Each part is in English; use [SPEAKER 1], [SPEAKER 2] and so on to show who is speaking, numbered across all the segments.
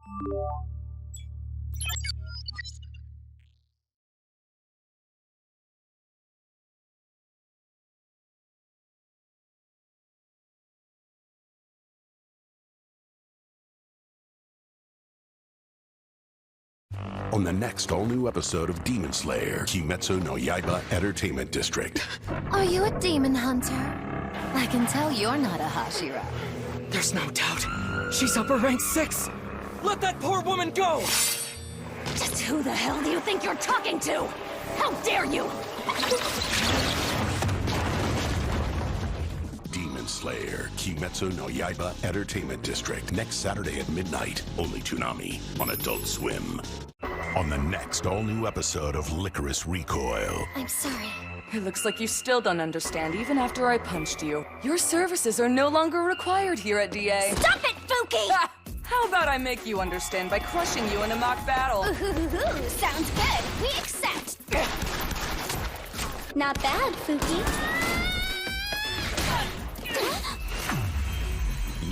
[SPEAKER 1] On the next all-new episode of Demon Slayer, Kimetsu no Yaiba Entertainment District.
[SPEAKER 2] Are you a demon hunter? I can tell you're not a Hashira.
[SPEAKER 3] There's no doubt. She's upper rank 6. Let that poor woman go!
[SPEAKER 2] Just who the hell do you think you're talking to? How dare you!
[SPEAKER 1] Demon Slayer, Kimetsu no Yaiba Entertainment District. Next Saturday at midnight. Only Toonami on Adult Swim. On the next all-new episode of Licorice Recoil.
[SPEAKER 2] I'm sorry.
[SPEAKER 4] It looks like you still don't understand even after I punched you. Your services are no longer required here at DA.
[SPEAKER 2] Stop it, Fuki!
[SPEAKER 4] Ah, how about I make you understand by crushing you in a mock battle?
[SPEAKER 2] Ooh, sounds good. We accept. Not bad, Fuki.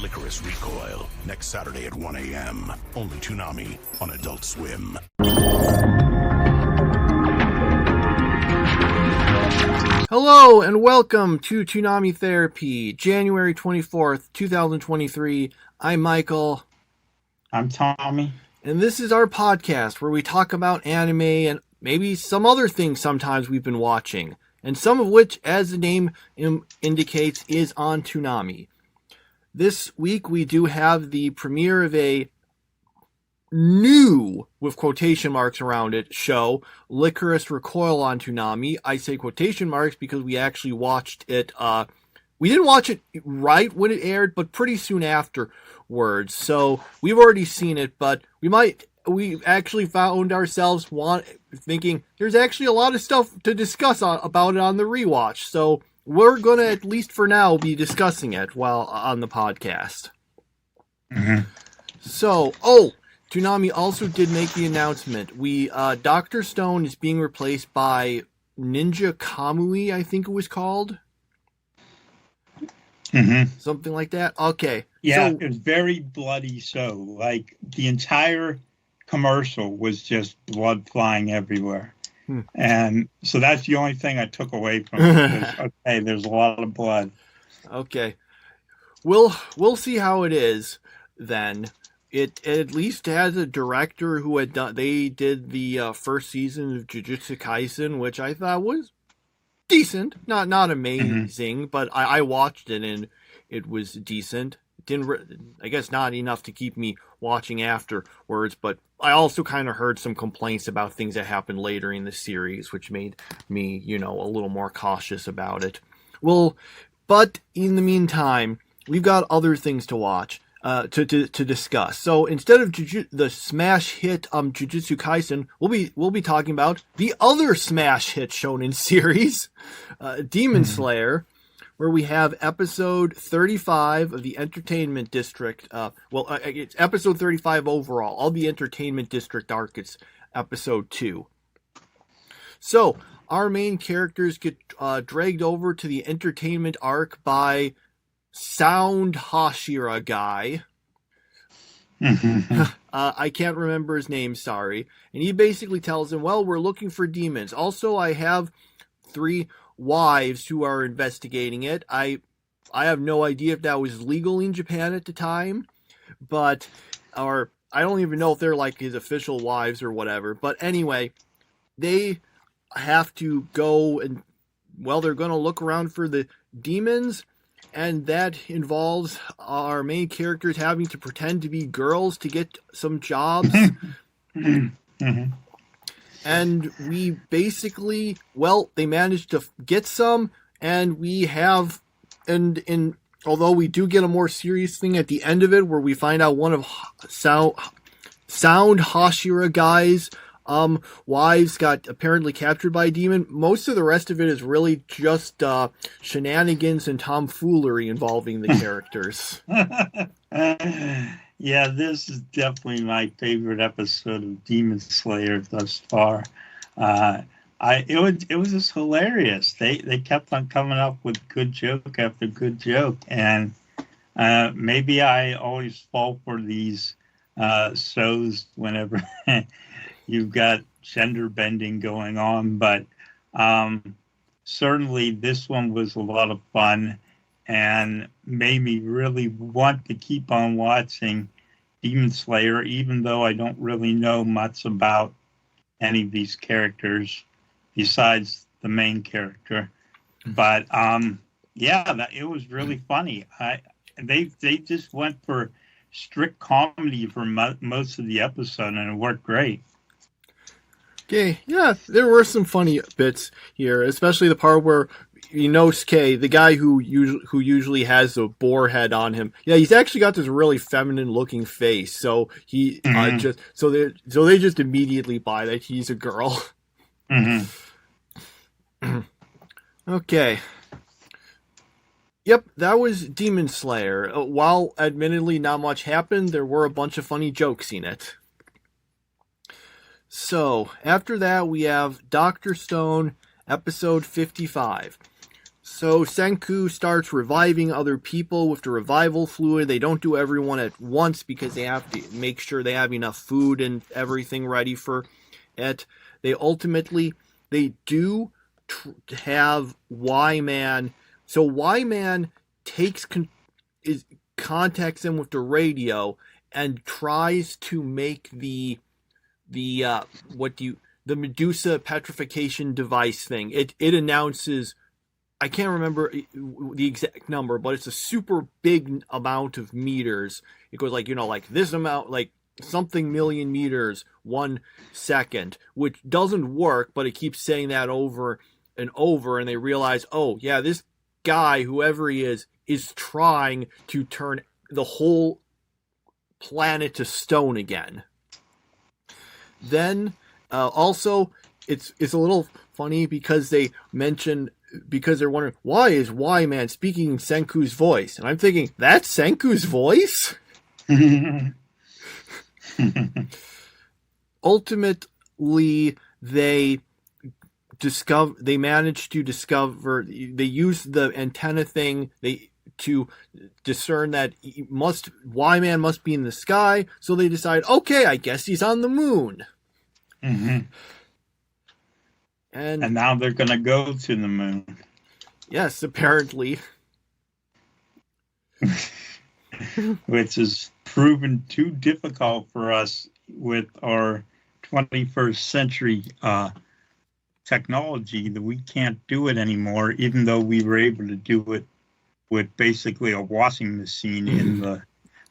[SPEAKER 1] Licorice Recoil. Next Saturday at 1 a.m. Only Toonami on Adult Swim.
[SPEAKER 5] Hello and welcome to Toonami Therapy, January 24th, 2023. I'm Michael.
[SPEAKER 6] I'm Tommy.
[SPEAKER 5] And this is our podcast where we talk about anime and maybe some other things sometimes we've been watching. And some of which, as the name indicates, is on Toonami. This week we do have the premiere of a new, with quotation marks around it, show, Licorice Recoil on Toonami. I say quotation marks because we actually watched it, we didn't watch it right when it aired, but pretty soon afterwards. So we've already seen it, but we actually found ourselves thinking there's actually a lot of stuff to discuss about it on the rewatch. So we're going to, at least for now, be discussing it while on the podcast.
[SPEAKER 6] Mm-hmm.
[SPEAKER 5] So, Toonami also did make the announcement. Dr. Stone is being replaced by Ninja Kamui, I think it was called.
[SPEAKER 6] Mm-hmm.
[SPEAKER 5] Something like that. Okay.
[SPEAKER 6] Yeah,
[SPEAKER 5] so,
[SPEAKER 6] it was very bloody. So, like, the entire commercial was just blood flying everywhere. And so that's the only thing I took away from it. Okay, there's a lot of blood.
[SPEAKER 5] Okay. We'll see how it is then. It at least has a director who they did the first season of Jujutsu Kaisen, which I thought was decent. Not amazing, but I watched it and it was decent. I guess not enough to keep me watching afterwards, but I also kind of heard some complaints about things that happened later in the series, which made me, a little more cautious about it. Well, but in the meantime, we've got other things to watch, to discuss. So instead of the smash hit Jujutsu Kaisen, we'll be talking about the other smash hit shonen series, Demon Slayer, where we have episode 35 of the Entertainment District. It's episode 35 overall. All the Entertainment District arc, it's episode 2. So, our main characters get dragged over to the Entertainment arc by Sound Hashira guy. I can't remember his name, sorry. And he basically tells him, well, we're looking for demons. Also, I have 3 wives who are investigating it. I have no idea if that was legal in Japan at the time, or I don't even know if they're like his official wives or whatever. But anyway, they have to go and, they're going to look around for the demons, and that involves our main characters having to pretend to be girls to get some jobs.
[SPEAKER 6] Mm-hmm.
[SPEAKER 5] And we basically, they managed to get some, and we have, and although we do get a more serious thing at the end of it, where we find out one of Sound Hashira guy's wives got apparently captured by a demon. Most of the rest of it is really just shenanigans and tomfoolery involving the characters.
[SPEAKER 6] Yeah, this is definitely my favorite episode of Demon Slayer thus far. It was just hilarious. They kept on coming up with good joke after good joke, and maybe I always fall for these shows whenever you've got gender bending going on, but certainly this one was a lot of fun and made me really want to keep on watching Demon Slayer, even though I don't really know much about any of these characters besides the main character. But it was really funny. They just went for strict comedy for most of the episode, and it worked great.
[SPEAKER 5] Okay, yeah, there were some funny bits here, especially the part where Inosuke, the guy who usually has a boar head on him, yeah, he's actually got this really feminine looking face. So he they just immediately buy that he's a girl.
[SPEAKER 6] Mm-hmm.
[SPEAKER 5] Okay. Yep, that was Demon Slayer. While admittedly not much happened, there were a bunch of funny jokes in it. So, after that, we have Dr. Stone, episode 55. So, Senku starts reviving other people with the revival fluid. They don't do everyone at once because they have to make sure they have enough food and everything ready for it. They do have Y-Man. So, Y-Man contacts them with the radio and tries to make the Medusa petrification device thing. It announces, I can't remember the exact number, but it's a super big amount of meters. It goes like this amount, like something million meters 1 second, which doesn't work, but it keeps saying that over and over, and they realize, oh yeah, this guy, whoever he is trying to turn the whole planet to stone again. Then, also, it's a little funny because they're wondering, why is Y-Man speaking in Senku's voice? And I'm thinking, that's Senku's voice? Ultimately, they use the antenna thing to discern that Y-Man must be in the sky, so they decide, okay, I guess he's on the moon.
[SPEAKER 6] Mm-hmm. And now they're going to go to the moon.
[SPEAKER 5] Yes, apparently.
[SPEAKER 6] Which has proven too difficult for us with our 21st century technology, that we can't do it anymore, even though we were able to do it with basically a washing machine in the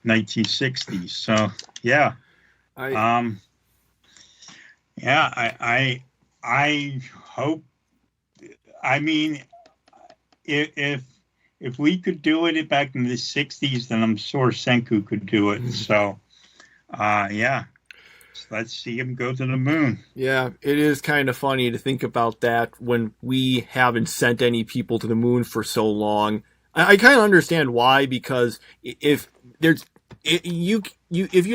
[SPEAKER 6] 1960s. So, yeah. I hope, I mean, if we could do it back in the 60s, then I'm sure Senku could do it. So, yeah. Let's see him go to the moon.
[SPEAKER 5] Yeah, it is kind of funny to think about that when we haven't sent any people to the moon for so long. I kind of understand why, because if you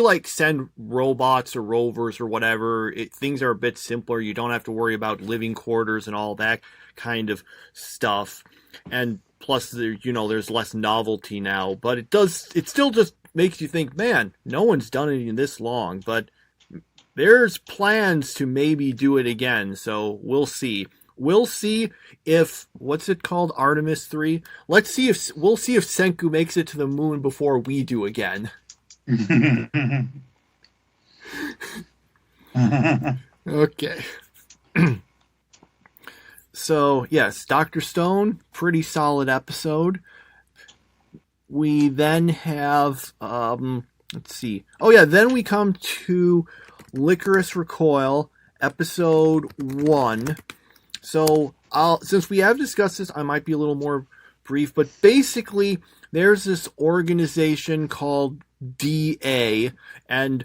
[SPEAKER 5] like send robots or rovers or whatever, things are a bit simpler. You don't have to worry about living quarters and all that kind of stuff. And plus, there's less novelty now. But it still just makes you think, man, no one's done it in this long. But there's plans to maybe do it again. So we'll see. We'll see if, what's it called? Artemis 3? We'll see if Senku makes it to the moon before we do again. Okay. So, yes, Dr. Stone, pretty solid episode. We then have, let's see. Oh yeah, then we come to Licorice Recoil, episode 1. So, since we have discussed this, I might be a little more brief, but basically, there's this organization called DA, and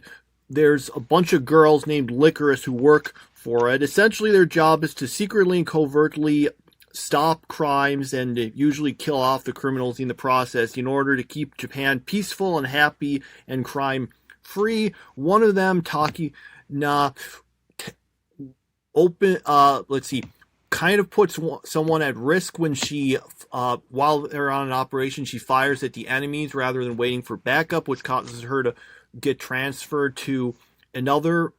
[SPEAKER 5] there's a bunch of girls named Licorice who work for it. Essentially, their job is to secretly and covertly stop crimes and usually kill off the criminals in the process in order to keep Japan peaceful and happy and crime-free. One of them, Taki Na, kind of puts someone at risk when she, while they're on an operation, she fires at the enemies rather than waiting for backup, which causes her to get transferred to another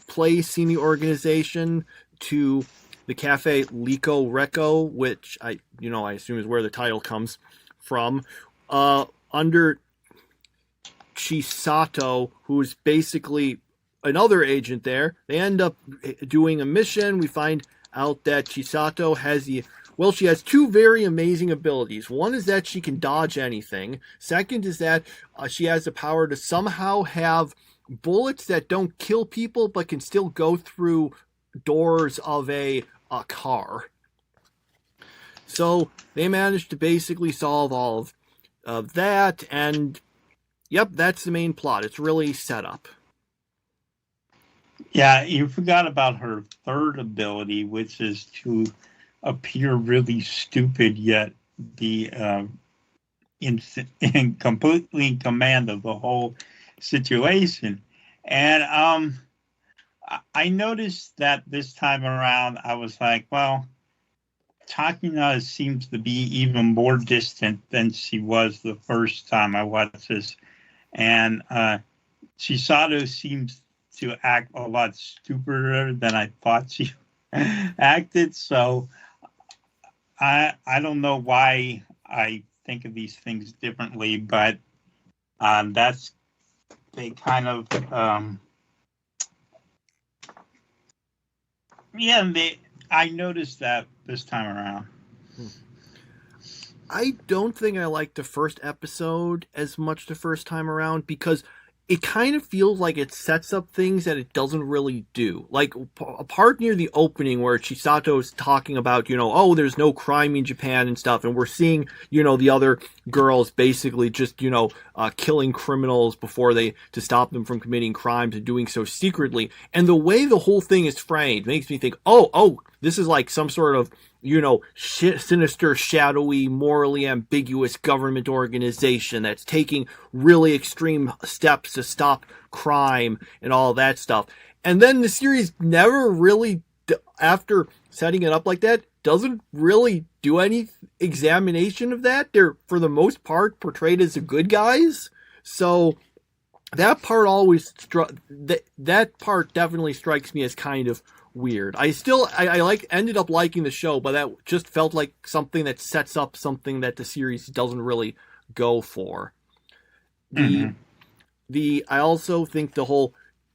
[SPEAKER 5] place in the organization, to the Cafe Lico Reco, which I assume is where the title comes from, under Chisato, who's basically another agent there. They end up doing a mission. We find out that Chisato she has two very amazing abilities. One is that she can dodge anything. Second is that she has the power to somehow have bullets that don't kill people but can still go through doors of a car. So they managed to basically solve all of that, and yep, that's the main plot. It's really set up.
[SPEAKER 6] Yeah, you forgot about her third ability, which is to appear really stupid yet be in completely in command of the whole situation. And I noticed that this time around, I was like, well, Takina seems to be even more distant than she was the first time I watched this. And Chisato seems to act a lot stupider than I thought she acted. So I don't know why I think of these things differently, but that's they kind of I noticed that this time around.
[SPEAKER 5] I don't think I liked the first episode as much the first time around, because it kind of feels like it sets up things that it doesn't really do. Like a part near the opening where Chisato's talking about, there's no crime in Japan and stuff. And we're seeing, the other girls basically just, killing criminals to stop them from committing crimes and doing so secretly. And the way the whole thing is framed makes me think, this is like some sort of, sinister, shadowy, morally ambiguous government organization that's taking really extreme steps to stop crime and all that stuff. And then the series never really, after setting it up like that, doesn't really do any examination of that. They're, for the most part, portrayed as the good guys. So that part that part definitely strikes me as kind of weird. I ended up liking the show, but that just felt like something that sets up something that the series doesn't really go for. I also think the whole,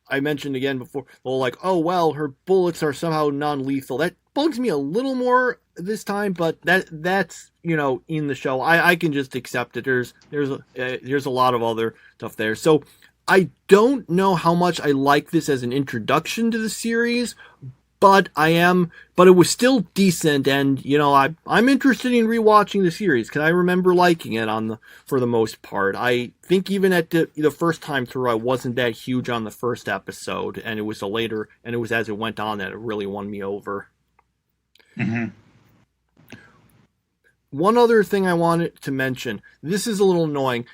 [SPEAKER 5] I mentioned again before, the whole her bullets are somehow non-lethal. That bugs me a little more this time, but that's in the show. I can just accept it. There's a lot of other stuff there. So I don't know how much I like this as an introduction to the series, but it was still decent, and I'm interested in rewatching the series because I remember liking it for the most part. I think even at the first time through, I wasn't that huge on the first episode, and it was as it went on that it really won me over.
[SPEAKER 6] Mm-hmm.
[SPEAKER 5] One other thing I wanted to mention, this is a little annoying.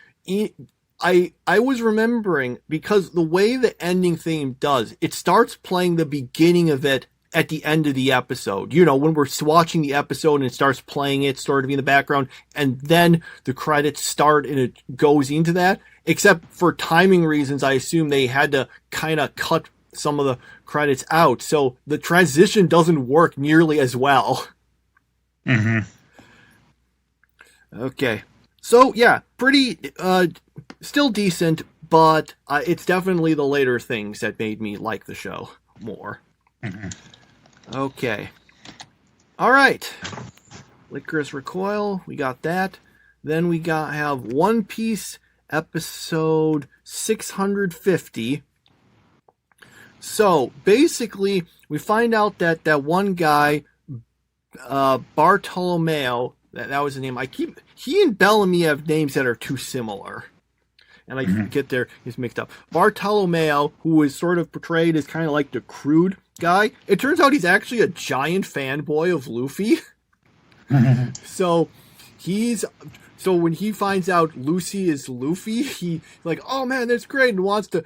[SPEAKER 5] I was remembering, because the way the ending theme does, it starts playing the beginning of it at the end of the episode. When we're watching the episode and it starts playing it sort of in the background, and then the credits start and it goes into that. Except for timing reasons, I assume they had to kind of cut some of the credits out. So the transition doesn't work nearly as well.
[SPEAKER 6] Mm-hmm.
[SPEAKER 5] Okay. So, yeah, pretty, still decent, but it's definitely the later things that made me like the show more.
[SPEAKER 6] Mm-hmm.
[SPEAKER 5] Okay. All right. Licorice Recoil, we got that. Then we have One Piece episode 650. So, basically, we find out that one guy, Bartolomeo, that was the name. He and Bellamy have names that are too similar. And I get he's mixed up. Bartolomeo, who is sort of portrayed as kind of like the crude guy, it turns out he's actually a giant fanboy of Luffy. So he's So when he finds out Lucy is Luffy, he's like, oh man, that's great, and wants to,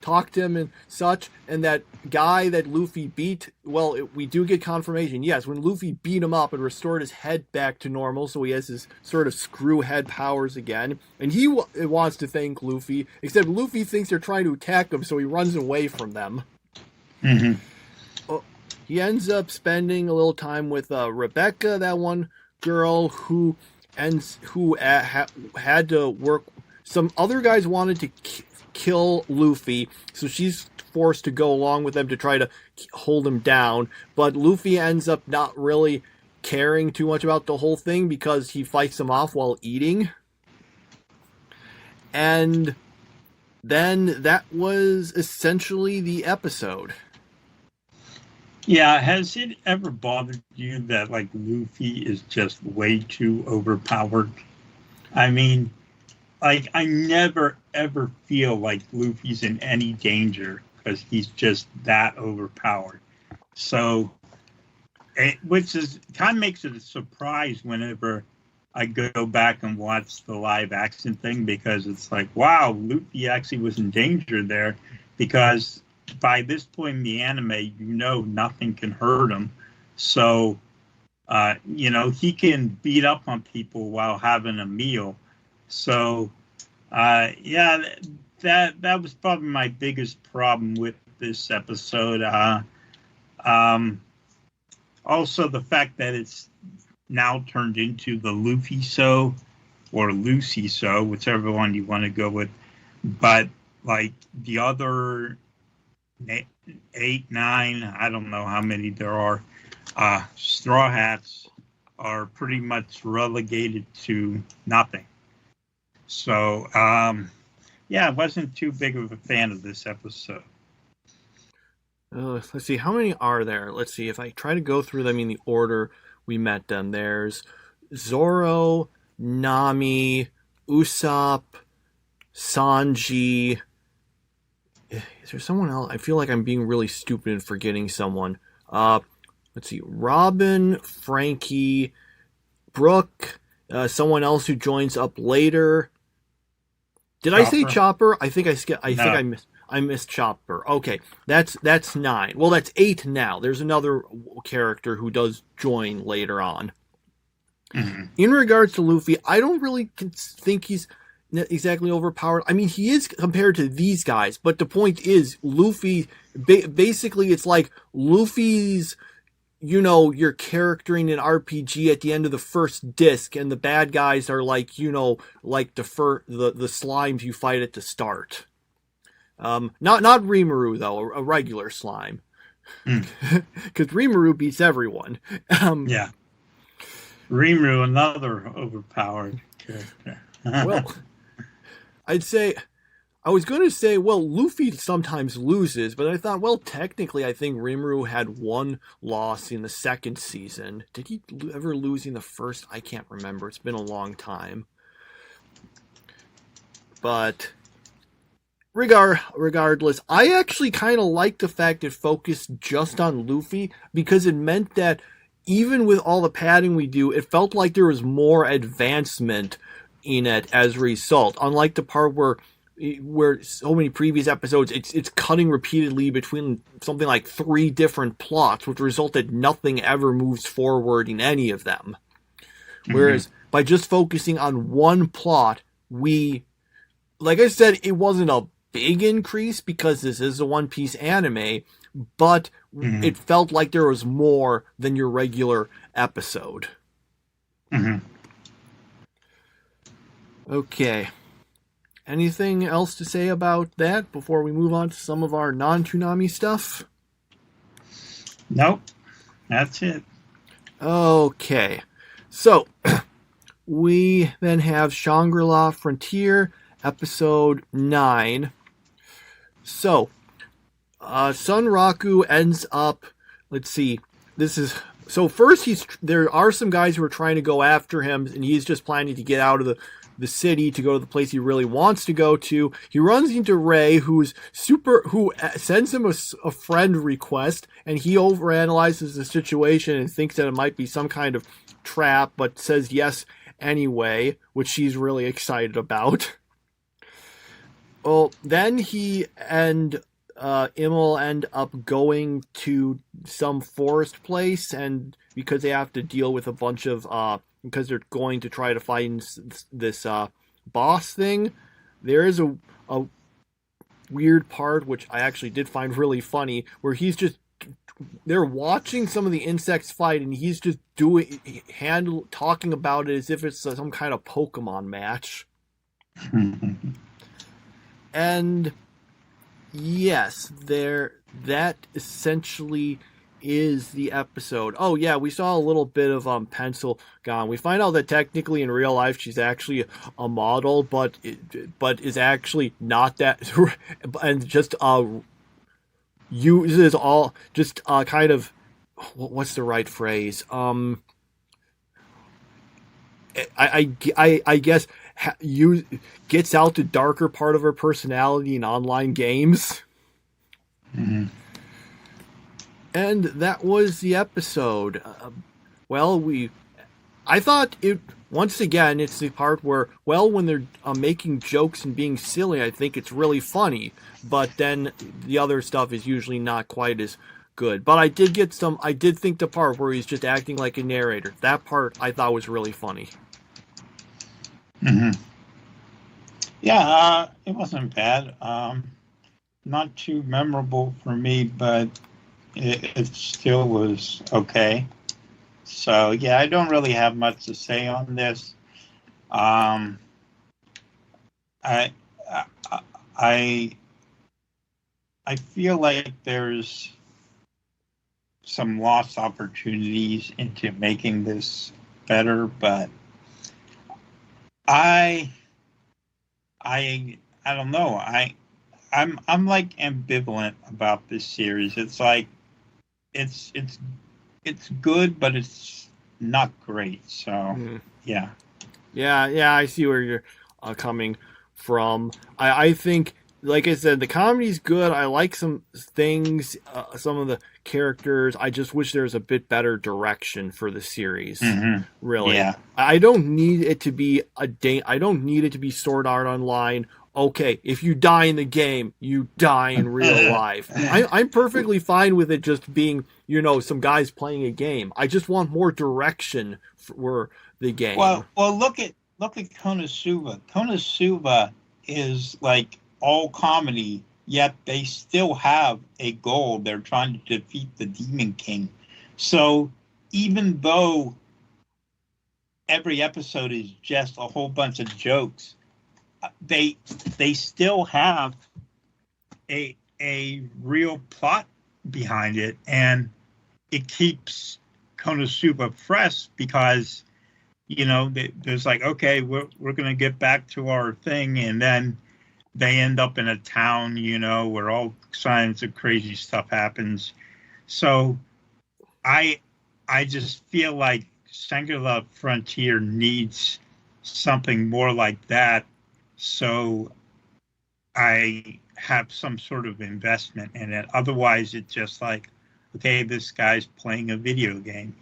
[SPEAKER 5] talk to him and such. And that guy that Luffy beat, we do get confirmation. Yes, when Luffy beat him up and restored his head back to normal, so he has his sort of screw head powers again. And he wants to thank Luffy, except Luffy thinks they're trying to attack him, so he runs away from them. He ends up spending a little time with Rebecca, that one girl who had to work. Some other guys wanted to kill Luffy, so she's forced to go along with them to try to hold him down. But Luffy ends up not really caring too much about the whole thing because he fights them off while eating. And then that was essentially the episode.
[SPEAKER 6] Yeah, has it ever bothered you that, like, Luffy is just way too overpowered? I mean, like, I never, ever feel like Luffy's in any danger because he's just that overpowered. So, which is kind of makes it a surprise whenever I go back and watch the live action thing, because it's like, wow, Luffy actually was in danger there, because by this point in the anime, nothing can hurt him. So, he can beat up on people while having a meal. So, that was probably my biggest problem with this episode. Also, the fact that it's now turned into the Luffy show or Lucy show, whichever one you want to go with. But, like, the other 8, 9, I don't know how many there are, Straw Hats are pretty much relegated to nothing. So, I wasn't too big of a fan of this episode.
[SPEAKER 5] Let's see, how many are there? Let's see, if I try to go through them in the order we met them. There's Zoro, Nami, Usopp, Sanji. Is there someone else? I feel like I'm being really stupid and forgetting someone. Let's see. Robin, Frankie, Brooke, someone else who joins up later. Did Chopper. I say Chopper? I think I missed Chopper. Okay, that's 9. Well, that's 8 now. There's another character who does join later on. Mm-hmm. In regards to Luffy, I don't really think he's exactly overpowered. I mean, he is compared to these guys, but the point is, Luffy, basically, it's like Luffy's, your charactering in RPG at the end of the first disc, and the bad guys are like, like the slimes you fight at the start. Not Rimuru, though, a regular slime. Because Rimuru beats everyone.
[SPEAKER 6] Yeah. Rimuru, another overpowered character.
[SPEAKER 5] Well, I was going to say, Luffy sometimes loses, but I thought, technically, I think Rimuru had one loss in the second season. Did he ever lose in the first? I can't remember. It's been a long time. But regardless, I actually kind of liked the fact it focused just on Luffy, because it meant that even with all the padding we do, it felt like there was more advancement in it as a result. Unlike the part where so many previous episodes, it's cutting repeatedly between something like 3 different plots, which resulted nothing ever moves forward in any of them. Mm-hmm. Whereas by just focusing on one plot, like I said, it wasn't a big increase because this is a One Piece anime, but it felt like there was more than your regular episode.
[SPEAKER 6] Mm-hmm.
[SPEAKER 5] Okay. Anything else to say about that before we move on to some of our non-Toonami stuff?
[SPEAKER 6] Nope. That's it.
[SPEAKER 5] Okay. So, we then have Shangri-La Frontier, episode 9. So, Sunraku ends up, let's see, so first there are some guys who are trying to go after him, and he's just planning to get out of the city to go to the place he really wants to go to. He runs into Ray, who sends him a friend request, and he overanalyzes the situation and thinks that it might be some kind of trap, but says yes anyway, which she's really excited about. Well, then he and Immel end up going to some forest place, and because they have to deal with a bunch of because they're going to try to find this boss thing, there is a weird part which I actually did find really funny, where they're watching some of the insects fight, and he's just talking about it as if it's some kind of Pokemon match. And yes, that essentially is the episode. Oh yeah, we saw a little bit of Pencil gone. We find out that technically in real life she's actually a model, but is actually not that, and just uses all just kind of, what's the right phrase? I guess gets out the darker part of her personality in online games.
[SPEAKER 6] Mm-hmm.
[SPEAKER 5] And that was the episode. I thought it, once again, it's the part where, when they're making jokes and being silly, I think it's really funny. But then the other stuff is usually not quite as good. But I did think the part where he's just acting like a narrator, that part I thought was really funny.
[SPEAKER 6] Mm-hmm. Yeah, it wasn't bad. Not too memorable for me, but it still was okay. So yeah, I don't really have much to say on this. I feel like there's some lost opportunities into making this better, but I don't know. I'm like ambivalent about this series. It's like it's good, but it's not great. So yeah.
[SPEAKER 5] I see where you're coming from. I think, like I said, the comedy's good. I like some things, some of the characters. I just wish there was a bit better direction for the series.
[SPEAKER 6] Mm-hmm.
[SPEAKER 5] Really,
[SPEAKER 6] yeah.
[SPEAKER 5] I don't need it to be I don't need it to be Sword Art Online. Okay, if you die in the game, you die in real life. I'm perfectly fine with it just being, some guys playing a game. I just want more direction for the game.
[SPEAKER 6] Well, look at Konosuba. Konosuba is like all comedy, yet they still have a goal. They're trying to defeat the Demon King. So even though every episode is just a whole bunch of jokes, they still have a real plot behind it, and it keeps Konosuba fresh because there's like, okay, we're gonna get back to our thing, and then they end up in a town, where all kinds of crazy stuff happens. So I just feel like Shangri-La Frontier needs something more like that, so I have some sort of investment in it. Otherwise, it's just like, okay, this guy's playing a video game,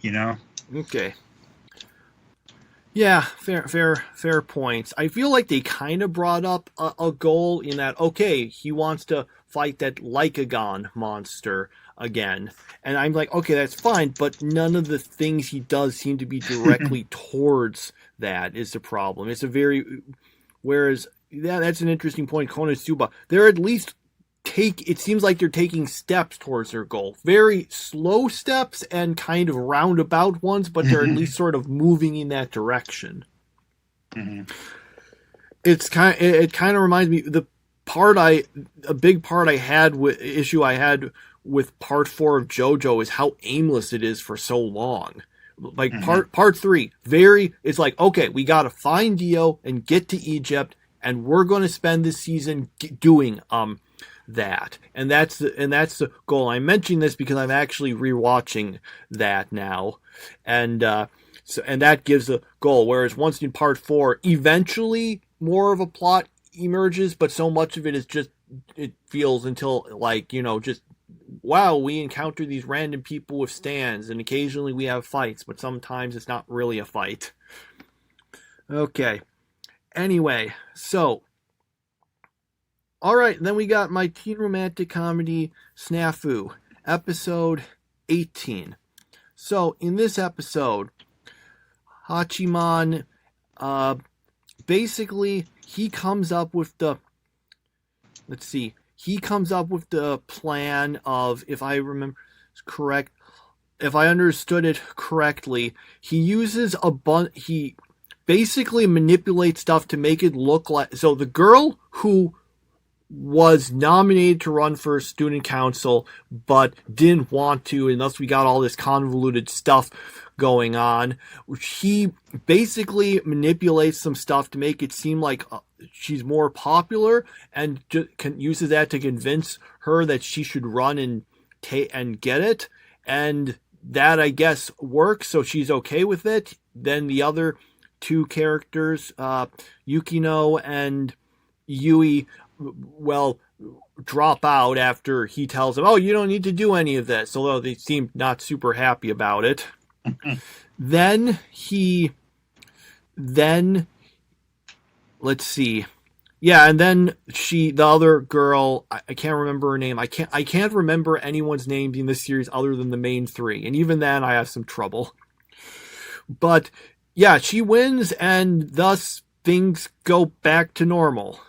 [SPEAKER 5] Okay. Yeah, fair points. I feel like they kind of brought up a goal in that, okay, he wants to fight that Lycagon monster again. And I'm like, okay, that's fine, but none of the things he does seem to be directly towards that is the problem. Whereas, that's an interesting point, Konosuba, they're at least it seems like they're taking steps towards their goal. Very slow steps and kind of roundabout ones, but they're at least sort of moving in that direction.
[SPEAKER 6] Mm-hmm.
[SPEAKER 5] It kind of reminds me, a big part I had with part 4 of JoJo is how aimless it is for so long. Like part 3, it's like, okay, we got to find Dio and get to Egypt, and we're going to spend this season doing that, and that's the goal. I'm mentioning this because I'm actually rewatching that now, and that gives a goal. Whereas once in part 4, eventually more of a plot emerges, but so much of it is just, it feels until like, just, wow, we encounter these random people with stands, and occasionally we have fights, but sometimes it's not really a fight. Okay. Anyway, so, all right, then we got my teen romantic comedy, SNAFU, episode 18. So, in this episode, Hachiman, basically, he comes up with the plan of, if I remember correct, if I understood it correctly, he uses he basically manipulates stuff to make it look like, so the girl who was nominated to run for student council but didn't want to, and thus we got all this convoluted stuff going on. He basically manipulates some stuff to make it seem like she's more popular, and uses that to convince her that she should run and get it, and that, I guess, works, so she's okay with it. Then the other two characters, Yukino and Yui, drop out after he tells them, oh, you don't need to do any of this, although they seem not super happy about it. Then let's see. Yeah, and then the other girl, I can't remember her name. I can't remember anyone's name in this series other than the main three, and even then I have some trouble. But yeah, she wins, and thus things go back to normal.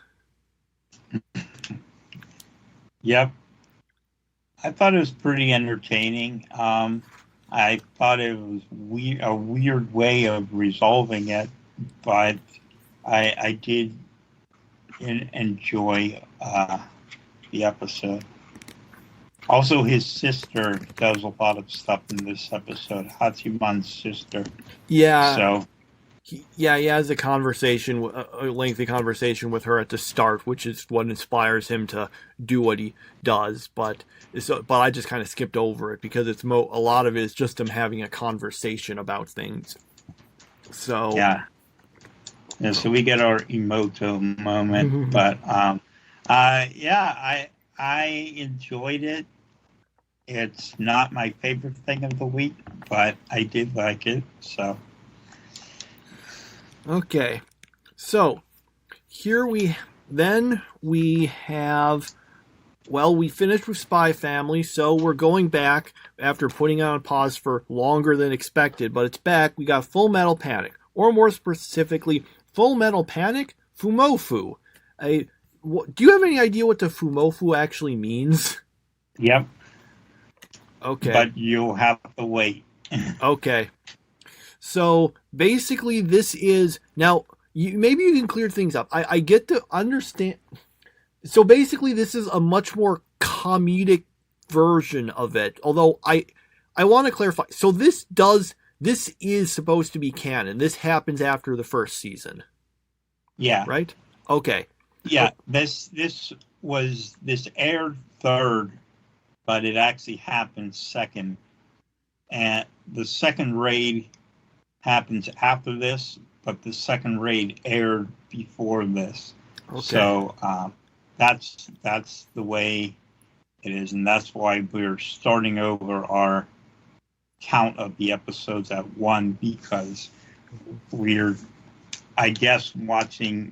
[SPEAKER 6] Yep. I thought it was pretty entertaining. I thought it was a weird way of resolving it, but I did enjoy the episode. Also, his sister does a lot of stuff in this episode. Hachiman's sister.
[SPEAKER 5] Yeah.
[SPEAKER 6] So.
[SPEAKER 5] He has a lengthy conversation with her at the start, which is what inspires him to do what he does. But I just kind of skipped over it because a lot of it is just him having a conversation about things. So
[SPEAKER 6] yeah. So we get our Emoto moment, but I enjoyed it. It's not my favorite thing of the week, but I did like it. So.
[SPEAKER 5] Okay, so here we have, we finished with Spy Family, so we're going back after putting it on pause for longer than expected, but it's back. We got Full Metal Panic, or more specifically, Full Metal Panic Fumoffu. Do you have any idea what the Fumoffu actually means?
[SPEAKER 6] Yep.
[SPEAKER 5] Okay.
[SPEAKER 6] But you'll have to wait.
[SPEAKER 5] Okay. So basically, this is now. Maybe you can clear things up. I get to understand. So basically, this is a much more comedic version of it. Although I want to clarify. So this is supposed to be canon. This happens after the first season. Yeah. Right. Okay.
[SPEAKER 6] Yeah. This aired third, but it actually happened second, and the second raid happens after this, but the second raid aired before this. Okay. So that's the way it is, and that's why we're starting over our count of the episodes at one, because we're, I guess, watching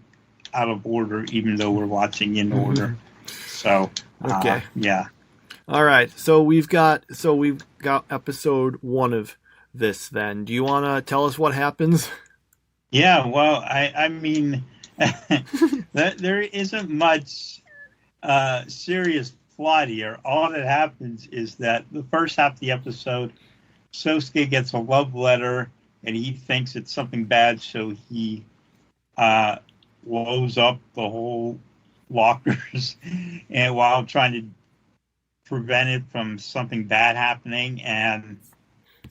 [SPEAKER 6] out of order, even though we're watching in order. So
[SPEAKER 5] okay.
[SPEAKER 6] Yeah.
[SPEAKER 5] All right. So we've got episode 1 of this then. Do you want to tell us what happens?
[SPEAKER 6] Yeah, well, I mean, there isn't much serious plot here. All that happens is that the first half of the episode, Sosuke gets a love letter, and he thinks it's something bad, so he blows up the whole lockers, and while trying to prevent it from something bad happening, and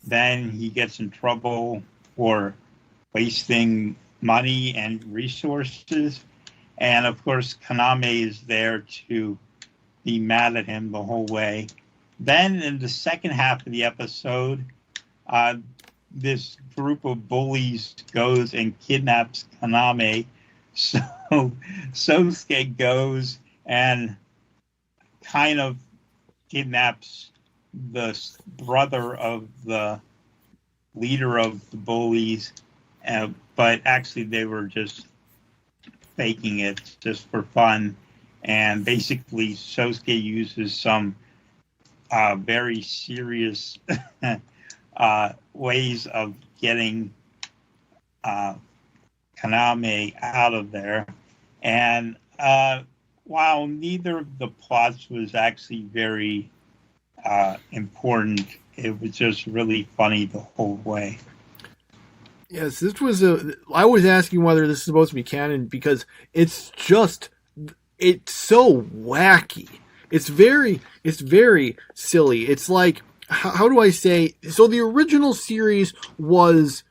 [SPEAKER 6] then he gets in trouble for wasting money and resources. And of course, Kaname is there to be mad at him the whole way. Then in the second half of the episode, this group of bullies goes and kidnaps Kaname. So Sosuke goes and kind of kidnaps the brother of the leader of the bullies, but actually they were just faking it just for fun. And basically, Sosuke uses some very serious ways of getting Kaname out of there. And while neither of the plots was actually very important, it was just really funny the whole way.
[SPEAKER 5] Yes, this was I was asking whether this is supposed to be canon because it's so wacky. It's very silly. It's like, how do I say? So the original series was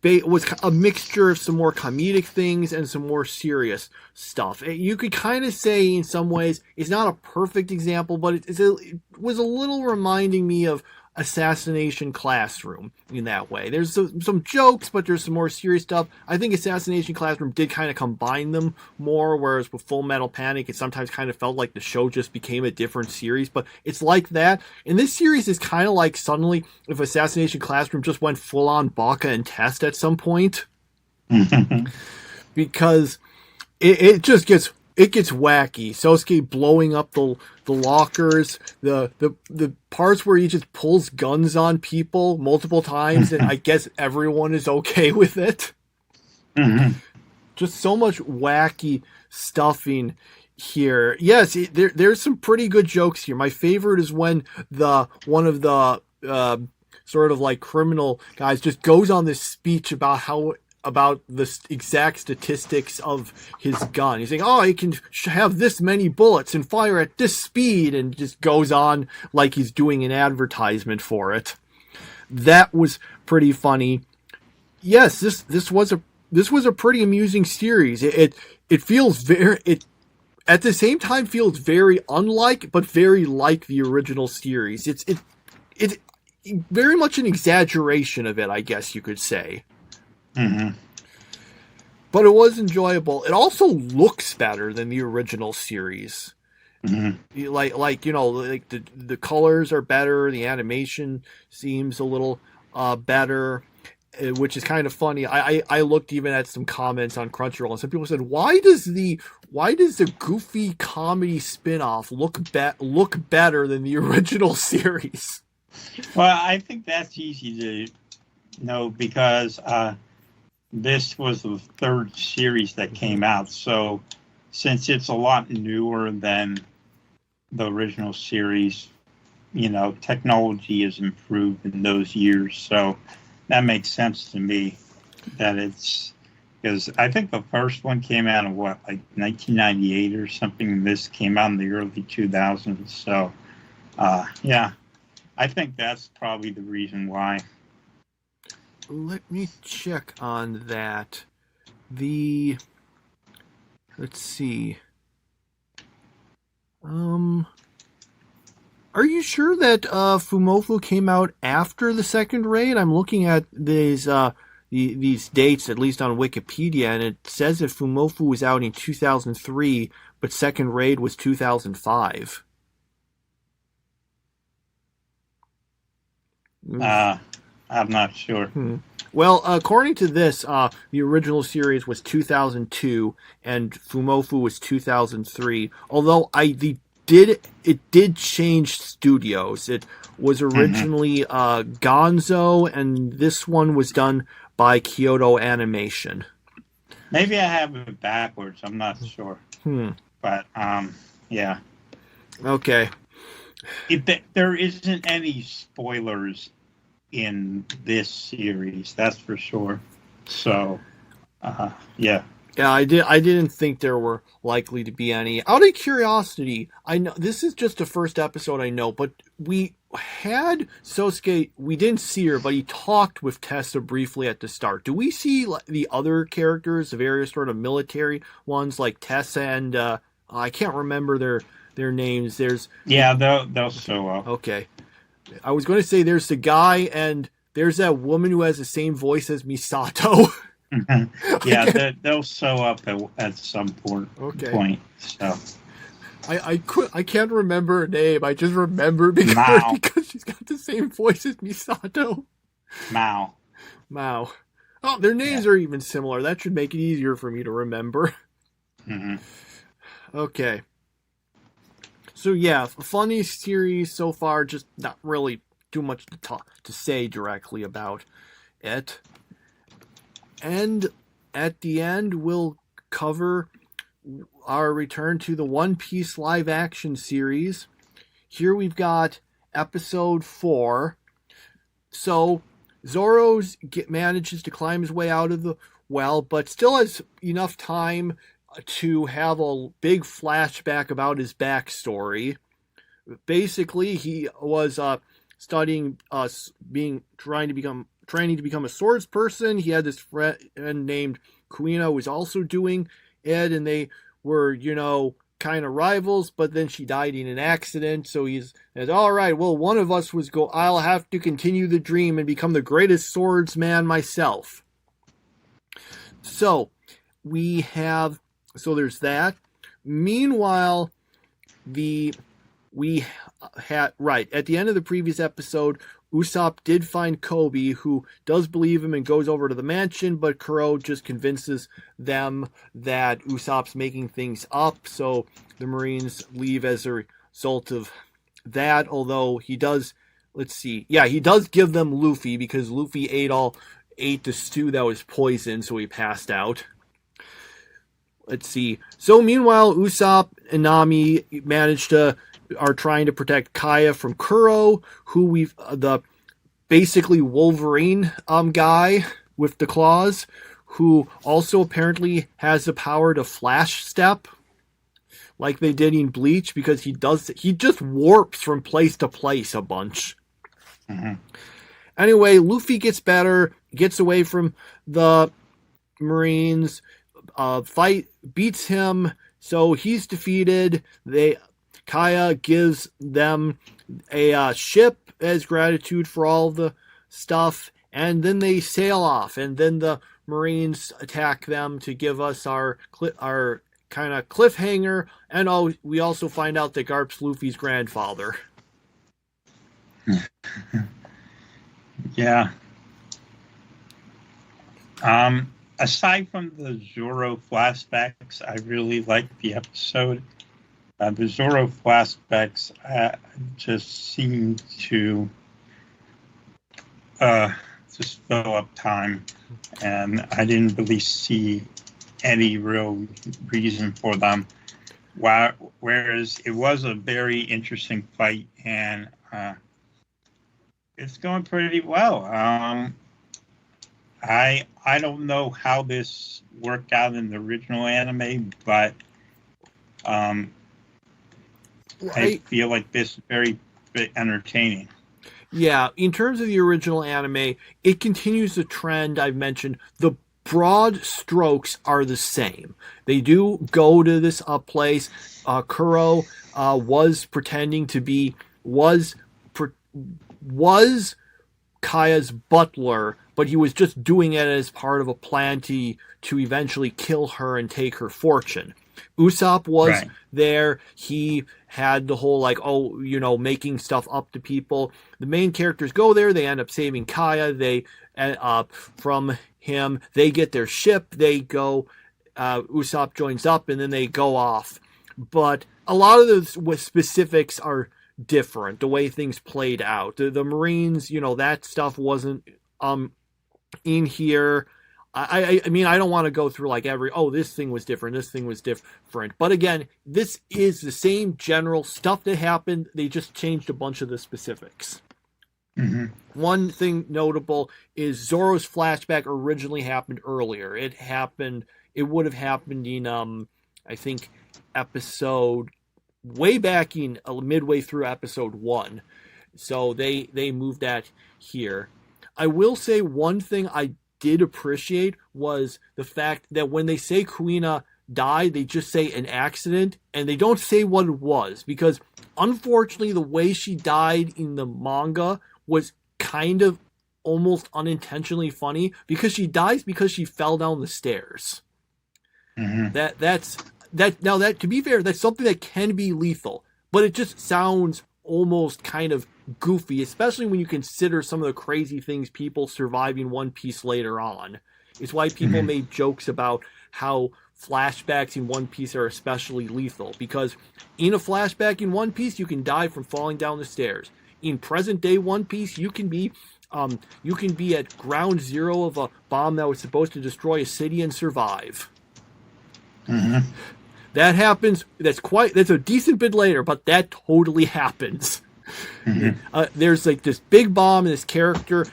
[SPEAKER 5] a mixture of some more comedic things and some more serious stuff. You could kind of say in some ways it's not a perfect example, but it was a little reminding me of Assassination Classroom in that way. There's some jokes, but there's some more serious stuff. I think Assassination Classroom did kind of combine them more, whereas with Full Metal Panic, it sometimes kind of felt like the show just became a different series, but it's like that. And this series is kind of like suddenly if Assassination Classroom just went full-on Baka and Test at some point. Because it just gets wacky. Sosuke blowing up the lockers, the parts where he just pulls guns on people multiple times, and I guess everyone is okay with it.
[SPEAKER 6] Mm-hmm.
[SPEAKER 5] Just so much wacky stuffing here. Yes, there's some pretty good jokes here. My favorite is when one of the sort of like criminal guys just goes on this speech about the exact statistics of his gun. He's saying, oh, he can have this many bullets and fire at this speed, and just goes on like he's doing an advertisement for it. That was pretty funny. Yes, this was a pretty amusing series. It feels at the same time feels very unlike, but very like the original series. It's very much an exaggeration of it, I guess you could say.
[SPEAKER 6] Mm-hmm.
[SPEAKER 5] But it was enjoyable. It also looks better than the original series.
[SPEAKER 6] Mm-hmm.
[SPEAKER 5] Like the colors are better. The animation seems a little better, which is kind of funny. I looked even at some comments on Crunchyroll, and some people said, "Why does the goofy comedy spinoff look better than the original series?"
[SPEAKER 6] Well, I think that's easy to know because this was the third series that came out. So since it's a lot newer than the original series, technology has improved in those years. So that makes sense to me that it's because I think the first one came out in 1998 or something. This came out in the early 2000s. So, yeah, I think that's probably the reason why.
[SPEAKER 5] Let me check on that. Let's see. Are you sure that Fumoffu came out after the second raid? I'm looking at these dates, at least on Wikipedia, and it says that Fumoffu was out in 2003, but second raid was 2005.
[SPEAKER 6] I'm not sure.
[SPEAKER 5] Well, according to this, the original series was 2002 and Fumoffu was 2003. Although it did change studios. It was originally Gonzo, and this one was done by Kyoto Animation.
[SPEAKER 6] Maybe I have it backwards. I'm not sure. But yeah.
[SPEAKER 5] Okay.
[SPEAKER 6] There isn't any spoilers in this series, that's for sure. So, yeah.
[SPEAKER 5] Yeah, I didn't think there were likely to be any. Out of curiosity, I know this is just the first episode, I know, but we had Sosuke. We didn't see her, but he talked with Tessa briefly at the start. Do we see the other characters, the various sort of military ones, like Tessa and I can't remember their names.
[SPEAKER 6] They'll show up.
[SPEAKER 5] Okay. I was going to say there's the guy and there's that woman who has the same voice as Misato.
[SPEAKER 6] Yeah, they'll show up at some point.
[SPEAKER 5] Okay.
[SPEAKER 6] So
[SPEAKER 5] I can't remember her name. I just remember because she's got the same voice as Misato.
[SPEAKER 6] Mao.
[SPEAKER 5] Oh, their names are even similar. That should make it easier for me to remember.
[SPEAKER 6] Mm-hmm.
[SPEAKER 5] Okay. So yeah, funny series so far, just not really too much to say directly about it. And at the end, we'll cover our return to the One Piece live action series. Here we've got episode 4. So Zoro manages to climb his way out of the well, but still has enough time to have a big flashback about his backstory. Basically, he was studying, training to become a swords person. He had this friend named Kuina who was also doing it, and they were, kind of rivals, but then she died in an accident. So he's all right, well, one of us I'll have to continue the dream and become the greatest swordsman myself. So there's that. Meanwhile, at the end of the previous episode, Usopp did find Kobe, who does believe him and goes over to the mansion, but Kuro just convinces them that Usopp's making things up, so the Marines leave as a result of that, although he does give them Luffy, because Luffy ate the stew that was poisoned, so he passed out. Let's see. So meanwhile, Usopp and Nami are trying to protect Kaya from Kuro, who the basically Wolverine guy with the claws, who also apparently has the power to flash step, like they did in Bleach, because he just warps from place to place a bunch. Mm-hmm. Anyway, Luffy gets better, gets away from the Marines, beats him, so he's defeated. Kaya gives them a ship as gratitude for all the stuff, and then they sail off, and then the Marines attack them to give us our kind of cliffhanger, and we also find out that Garp's Luffy's grandfather.
[SPEAKER 6] Yeah. Aside from the Zoro flashbacks, I really liked the episode. The Zoro flashbacks just seem to just fill up time, and I didn't really see any real reason for them. Whereas it was a very interesting fight, and it's going pretty well. I don't know how this worked out in the original anime, but I feel like this is very entertaining.
[SPEAKER 5] Yeah, in terms of the original anime, it continues the trend I've mentioned. The broad strokes are the same. They do go to this place. Kuro was pretending to be was Kaya's butler, but he was just doing it as part of a plan to eventually kill her and take her fortune. Usopp was there. He had the whole making stuff up to people. The main characters go there. They end up saving Kaya. They from him. They get their ship. They go. Usopp joins up, and then they go off. But a lot of the specifics are different. The way things played out. The Marines, that stuff wasn't in here. I mean, I don't want to go through this thing was different, this thing was different. But again, this is the same general stuff that happened. They just changed a bunch of the specifics. Mm-hmm. One thing notable is Zoro's flashback originally happened earlier. It would have happened in, I think, episode way back in midway through episode 1. So they moved that here. I will say one thing I did appreciate was the fact that when they say Kuina died, they just say an accident, and they don't say what it was, because unfortunately the way she died in the manga was kind of almost unintentionally funny, because she dies because she fell down the stairs. Mm-hmm. That to be fair, that's something that can be lethal, but it just sounds almost kind of goofy, especially when you consider some of the crazy things people surviving One Piece later on. It's why people made jokes about how flashbacks in One Piece are especially lethal, because in a flashback in One Piece, you can die from falling down the stairs. In present day One Piece, you can be at ground zero of a bomb that was supposed to destroy a city and survive. That happens. That's a decent bit later, but that totally happens. There's like this big bomb, and this character,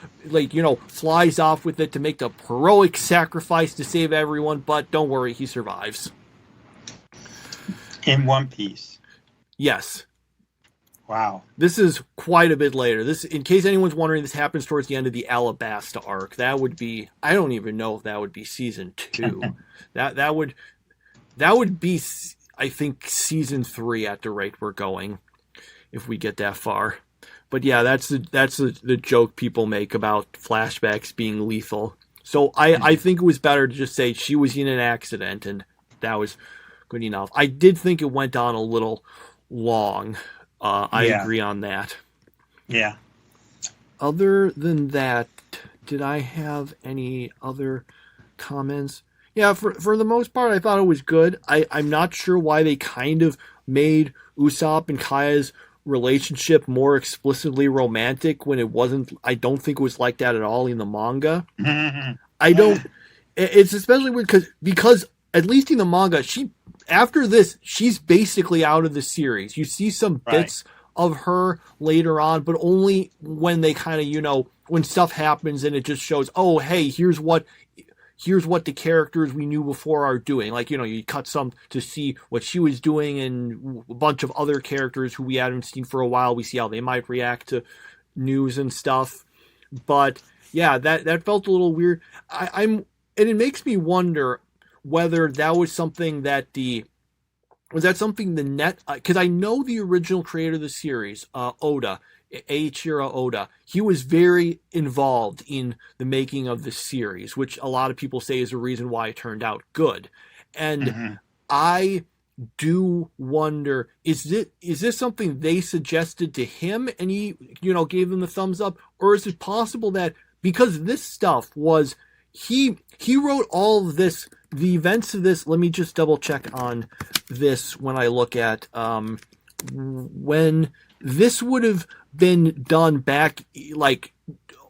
[SPEAKER 5] flies off with it to make the heroic sacrifice to save everyone. But don't worry, he survives.
[SPEAKER 6] In One Piece.
[SPEAKER 5] Yes.
[SPEAKER 6] Wow.
[SPEAKER 5] This is quite a bit later. This, in case anyone's wondering, this happens towards the end of the Alabasta arc. That would be, I don't even know if that would be season 2. that would be, I think, season 3 at the rate we're going, if we get that far. But yeah, that's the joke people make about flashbacks being lethal. So I think it was better to just say she was in an accident, and that was good enough. I did think it went on a little long. I agree on that.
[SPEAKER 6] Yeah.
[SPEAKER 5] Other than that, did I have any other comments? Yeah, for the most part, I thought it was good. I'm not sure why they kind of made Usopp and Kaya's relationship more explicitly romantic when it wasn't. I don't think it was like that at all in the manga. I don't. It's especially weird because at least in the manga, after this, she's basically out of the series. You see some bits of her later on, but only when they kind of, when stuff happens and it just shows, oh, hey, here's what the characters we knew before are doing. Like, you cut some to see what she was doing, and a bunch of other characters who we hadn't seen for a while. We see how they might react to news and stuff. But yeah, that felt a little weird. And it makes me wonder whether that was something that the net, because I know the original creator of the series, Oda, Eiichiro Oda, he was very involved in the making of the series, which a lot of people say is the reason why it turned out good. And I do wonder, is this something they suggested to him and he, gave them the thumbs up? Or is it possible that because this stuff was, he wrote all of this, the events of this, let me just double check on this when I look at when this would have been done back like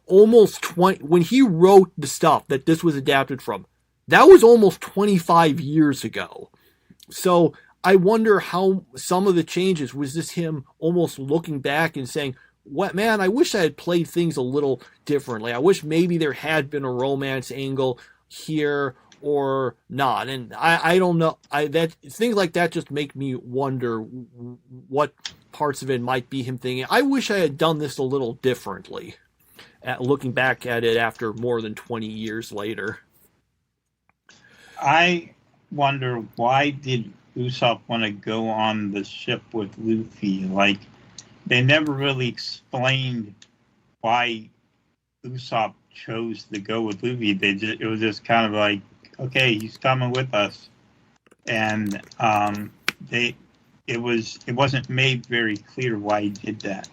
[SPEAKER 5] almost 20, when he wrote the stuff that this was adapted from, that was almost 25 years ago. So I wonder how some of the changes, was this him almost looking back and saying, what, man, I wish I had played things a little differently. I wish maybe there had been a romance angle here or not. And I don't know. That things like that just make me wonder what parts of it might be him thinking, I wish I had done this a little differently, looking back at it after more than 20 years later.
[SPEAKER 6] I wonder, why did Usopp want to go on the ship with Luffy? Like, they never really explained why Usopp chose to go with Luffy. It was just kind of like, okay, he's coming with us, and it wasn't made very clear why he did that.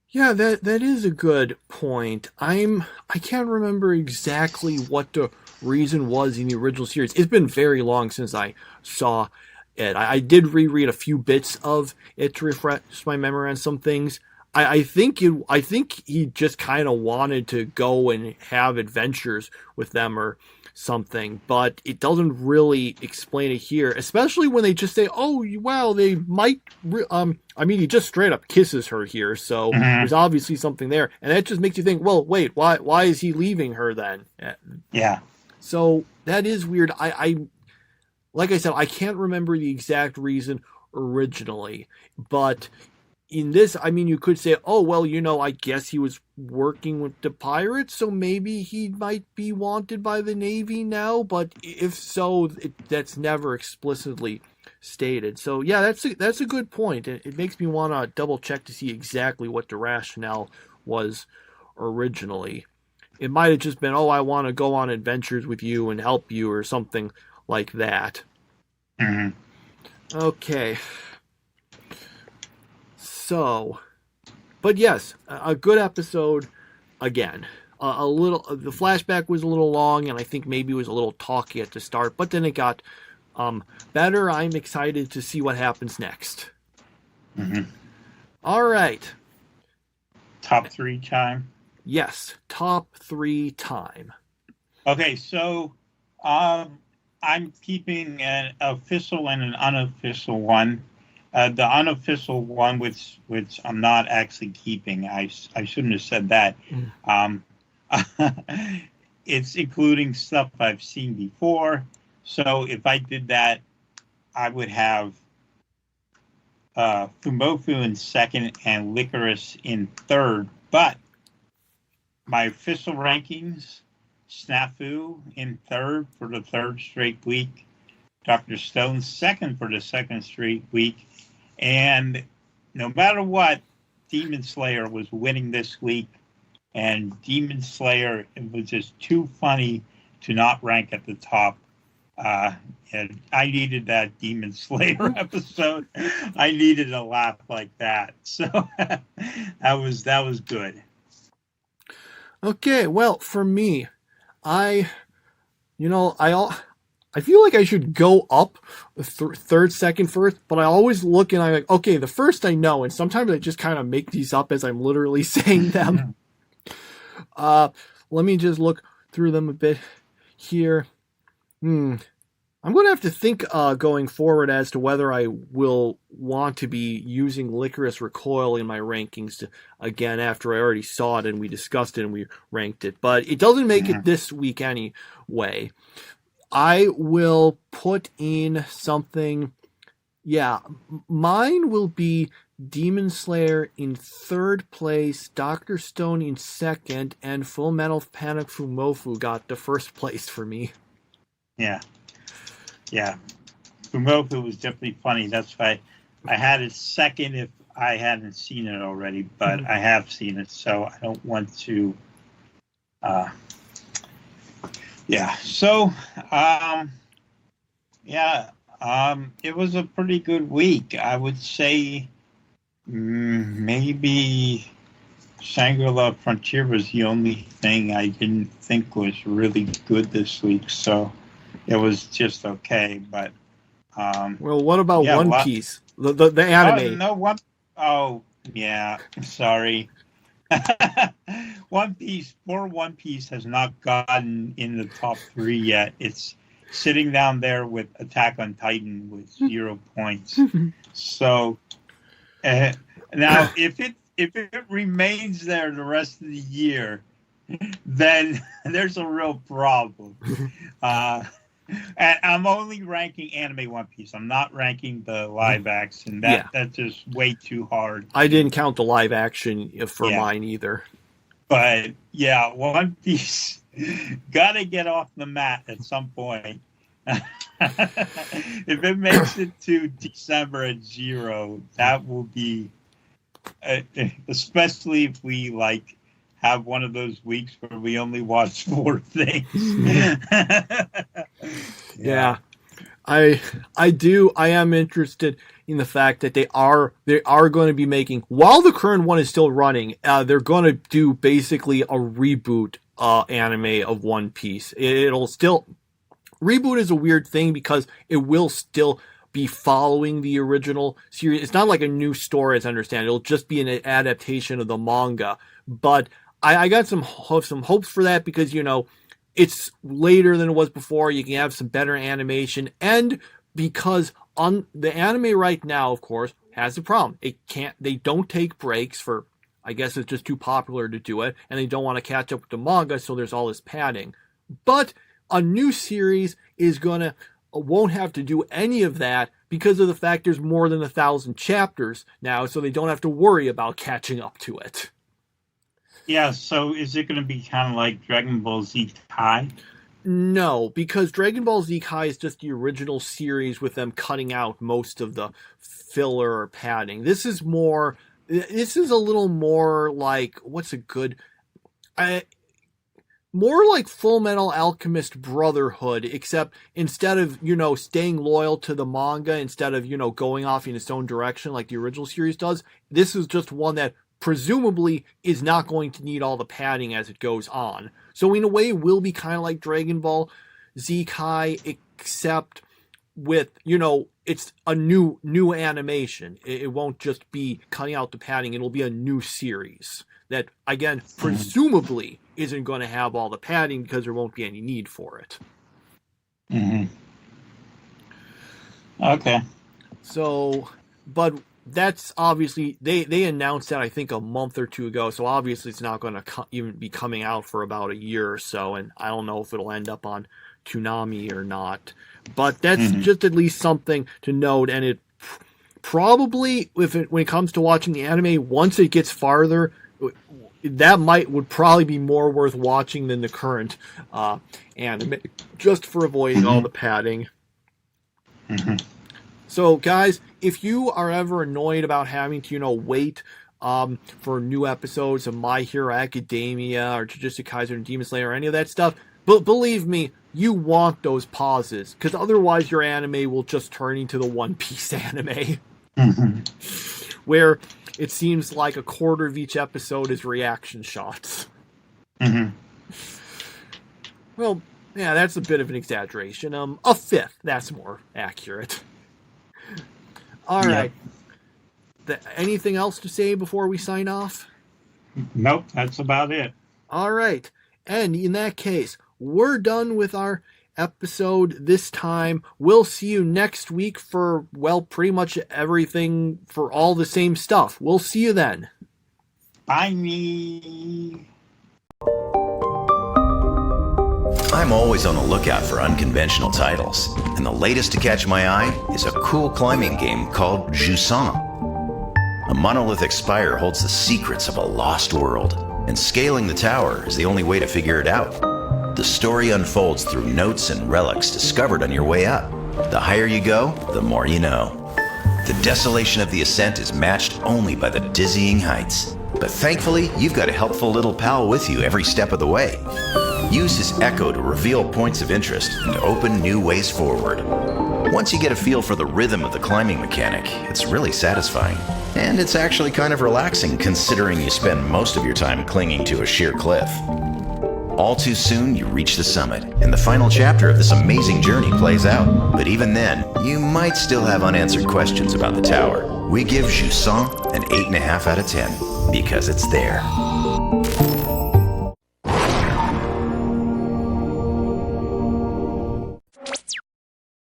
[SPEAKER 5] Yeah, that is a good point. I can't remember exactly what the reason was in the original series. It's been very long since I saw it. I did reread a few bits of it to refresh my memory on some things. I think he just kind of wanted to go and have adventures with them or something, but it doesn't really explain it here, especially when they just say, oh, wow, they might, he just straight up kisses her here, so there's obviously something there, and that just makes you think, well, wait, why is he leaving her then?
[SPEAKER 6] Yeah.
[SPEAKER 5] So that is weird. I like I said, I can't remember the exact reason originally, but in this, you could say, oh, well, I guess he was working with the pirates, so maybe he might be wanted by the Navy now, but if so, that's never explicitly stated. So, yeah, that's a good point. It makes me want to double check to see exactly what the rationale was originally. It might have just been, oh, I want to go on adventures with you and help you or something like that. Okay. So, but yes, a good episode again. a little. The flashback was a little long, and I think maybe it was a little talky at the start. But then it got better. I'm excited to see what happens next.
[SPEAKER 6] Mm-hmm.
[SPEAKER 5] All right.
[SPEAKER 6] Top 3 time.
[SPEAKER 5] Yes, top 3 time.
[SPEAKER 6] Okay, so I'm keeping an official and an unofficial one. The unofficial one, which I'm not actually keeping. I shouldn't have said that. It's including stuff I've seen before. So if I did that, I would have Fumoffu in second and Licorice in third. But my official rankings, SNAFU in third for the third straight week, Dr. Stone second for the second straight week, and no matter what, Demon Slayer was winning this week, and Demon Slayer, it was just too funny to not rank at the top. And I needed that Demon Slayer episode. I needed a laugh like that. So that was good.
[SPEAKER 5] Okay, well, for me, I feel like I should go up third, second, first, but I always look and I'm like, okay, the first I know, and sometimes I just kind of make these up as I'm literally saying them. Let me just look through them a bit here. I'm going to have to think going forward as to whether I will want to be using Licorice Recoil in my rankings again after I already saw it and we discussed it and we ranked it. But it doesn't make it this week anyway. I will put in something. Yeah, mine will be Demon Slayer in third place, Dr. Stone in second, and Full Metal Panic Fumoffu got the first place for me.
[SPEAKER 6] Yeah. Fumoffu was definitely funny. That's why I had it second if I hadn't seen it already, but I have seen it, so I don't want to. So, it was a pretty good week. I would say maybe Shangri-La Frontier was the only thing I didn't think was really good this week, so it was just okay. But
[SPEAKER 5] well, what about One Piece, the anime?
[SPEAKER 6] Sorry. One Piece has not gotten in the top 3 yet. It's sitting down there with Attack on Titan with 0 points. So now, if it remains there the rest of the year, then there's a real problem. And I'm only ranking anime One Piece. I'm not ranking the live action. That's just way too hard.
[SPEAKER 5] I didn't count the live action for mine either.
[SPEAKER 6] But One Piece gotta get off the mat at some point. If it makes it to December at 0, that will be, especially if we have one of those weeks where we only watch 4 things.
[SPEAKER 5] I am interested in the fact that they are going to be making, while the current one is still running, they're going to do basically a reboot anime of One Piece. It'll still, reboot is a weird thing because it will still be following the original series. It's not like a new story, as I understand. It'll just be an adaptation of the manga. But I got some hopes for that because, it's later than it was before. You can have some better animation. And because on the anime right now, of course, has a problem. They don't take breaks for, I guess it's just too popular to do it. And they don't want to catch up with the manga. So there's all this padding. But a new series won't have to do any of that because of the fact there's more than 1,000 chapters now. So they don't have to worry about catching up to it.
[SPEAKER 6] Yeah, so is it going to be kind of like Dragon Ball Z Kai?
[SPEAKER 5] No, because Dragon Ball Z Kai is just the original series with them cutting out most of the filler or padding. This is a little more like, more like Full Metal Alchemist Brotherhood, except instead of, staying loyal to the manga, instead of, going off in its own direction like the original series does, this is just one that presumably is not going to need all the padding as it goes on. So in a way, it will be kind of like Dragon Ball Z Kai, except with, it's a new animation. It won't just be cutting out the padding. It'll be a new series that, again, presumably isn't going to have all the padding because there won't be any need for it.
[SPEAKER 6] Mm-hmm. Okay.
[SPEAKER 5] So, but that's obviously, they announced that I think a month or two ago, so obviously it's not going to even be coming out for about a year or so, and I don't know if it'll end up on Toonami or not. But that's just at least something to note, and it probably, when it comes to watching the anime, once it gets farther, that would probably be more worth watching than the current anime, just for avoiding all the padding. So, guys, if you are ever annoyed about having to, wait for new episodes of My Hero Academia or Jujutsu Kaisen or Demon Slayer or any of that stuff, but believe me, you want those pauses, because otherwise your anime will just turn into the One Piece anime, where it seems like a quarter of each episode is reaction shots. Well, yeah, that's a bit of an exaggeration. A fifth, that's more accurate. All right. Anything else to say before we sign off?
[SPEAKER 6] Nope, that's about it.
[SPEAKER 5] All right. And in that case, we're done with our episode this time. We'll see you next week for, well, pretty much everything, for all the same stuff. We'll see you then.
[SPEAKER 6] Bye me.
[SPEAKER 7] I'm always on the lookout for unconventional titles, and the latest to catch my eye is a cool climbing game called Jusant. A monolithic spire holds the secrets of a lost world, and scaling the tower is the only way to figure it out. The story unfolds through notes and relics discovered on your way up. The higher you go, the more you know. The desolation of the ascent is matched only by the dizzying heights. But thankfully, you've got a helpful little pal with you every step of the way. Use his echo to reveal points of interest and open new ways forward. Once you get a feel for the rhythm of the climbing mechanic, it's really satisfying. And it's actually kind of relaxing considering you spend most of your time clinging to a sheer cliff. All too soon, you reach the summit, and the final chapter of this amazing journey plays out. But even then, you might still have unanswered questions about the tower. We give Jusant an 8.5 out of 10, because it's there.